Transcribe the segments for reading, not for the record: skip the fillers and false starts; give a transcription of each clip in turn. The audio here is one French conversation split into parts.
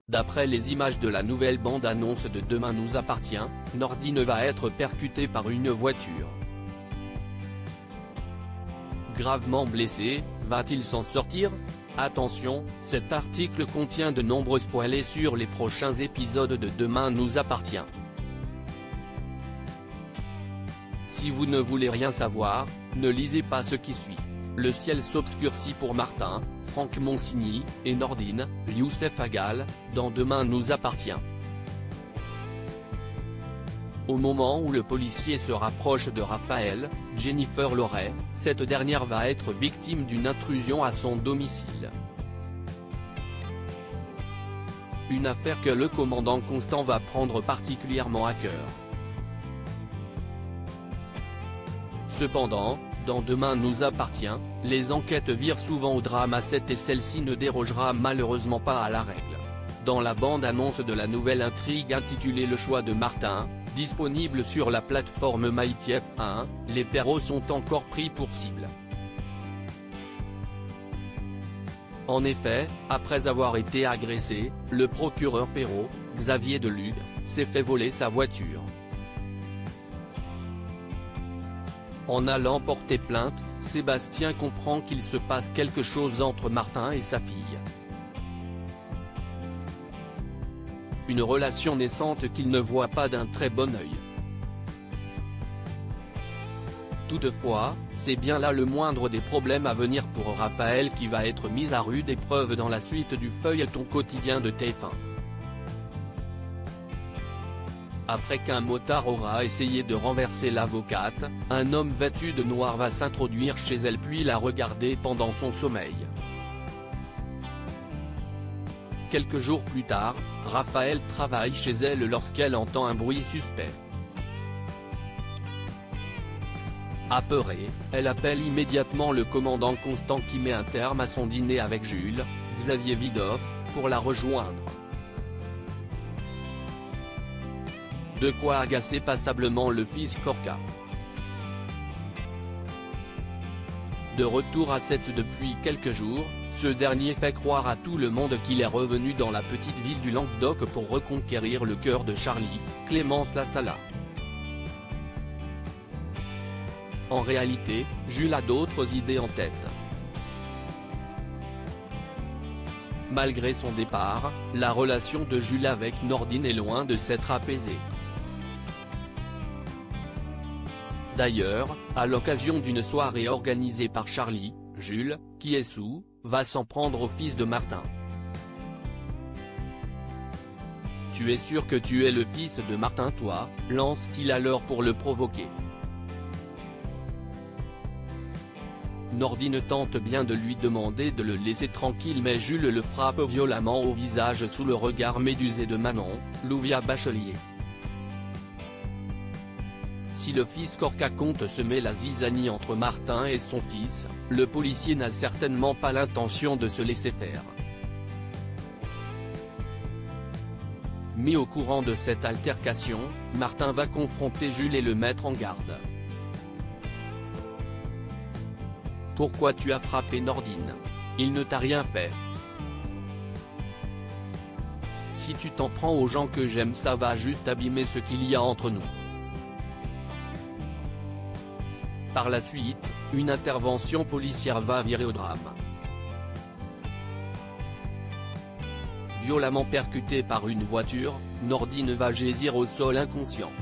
D'après les images de la nouvelle bande-annonce de Demain nous appartient, Nordine va être percuté par une voiture. Gravement blessé, va-t-il s'en sortir? Attention, cet article contient de nombreux spoilers sur les prochains épisodes de Demain nous appartient. Si vous ne voulez rien savoir, ne lisez pas ce qui suit. Le ciel s'obscurcit pour Martin, Franck Monsigny, et Nordine, Youssef Agal, dans Demain nous appartient. Au moment où le policier se rapproche de Raphaël, Jennifer Loret, cette dernière va être victime d'une intrusion à son domicile. Une affaire que le commandant Constant va prendre particulièrement à cœur. Cependant, dans Demain nous appartient, les enquêtes virent souvent au drame à 7 et celle-ci ne dérogera malheureusement pas à la règle. Dans la bande-annonce de la nouvelle intrigue intitulée Le choix de Martin, disponible sur la plateforme MyTF1, les Perrault sont encore pris pour cible. En effet, après avoir été agressé, le procureur Perrault, Xavier Delugue, s'est fait voler sa voiture. En allant porter plainte, Sébastien comprend qu'il se passe quelque chose entre Martin et sa fille. Une relation naissante qu'il ne voit pas d'un très bon œil. Toutefois, c'est bien là le moindre des problèmes à venir pour Raphaël qui va être mis à rude épreuve dans la suite du feuilleton quotidien de TF1. Après qu'un motard aura essayé de renverser l'avocate, un homme vêtu de noir va s'introduire chez elle puis la regarder pendant son sommeil. Quelques jours plus tard, Raphaël travaille chez elle lorsqu'elle entend un bruit suspect. Apeurée, elle appelle immédiatement le commandant Constant qui met un terme à son dîner avec Jules, Xavier Vidoff, pour la rejoindre. De quoi agacer passablement le fils Corca. De retour à 7 depuis quelques jours, ce dernier fait croire à tout le monde qu'il est revenu dans la petite ville du Languedoc pour reconquérir le cœur de Charlie, Clémence Lassala. En réalité, Jules a d'autres idées en tête. Malgré son départ, la relation de Jules avec Nordine est loin de s'être apaisée. D'ailleurs, à l'occasion d'une soirée organisée par Charlie, Jules, qui est sous, va s'en prendre au fils de Martin. « Tu es sûr que tu es le fils de Martin toi ?» lance-t-il alors pour le provoquer. Nordine tente bien de lui demander de le laisser tranquille mais Jules le frappe violemment au visage sous le regard médusé de Manon, Louvia Bachelier. Si le fils Corca compte semer la zizanie entre Martin et son fils, le policier n'a certainement pas l'intention de se laisser faire. Mis au courant de cette altercation, Martin va confronter Jules et le mettre en garde. « Pourquoi tu as frappé Nordine? Il ne t'a rien fait. Si tu t'en prends aux gens que j'aime ça va juste abîmer ce qu'il y a entre nous. » Par la suite, une intervention policière va virer au drame. Violemment percuté par une voiture, Nordine va gisir au sol inconscient.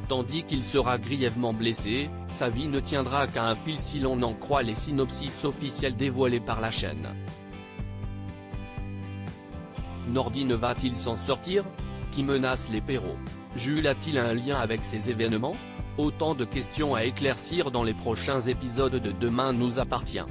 Tandis qu'il sera grièvement blessé, sa vie ne tiendra qu'à un fil si l'on en croit les synopsis officiels dévoilés par la chaîne. Nordine va-t-il s'en sortir? Qui menace les Perrault? Jules a-t-il un lien avec ces événements? Autant de questions à éclaircir dans les prochains épisodes de Demain nous appartient.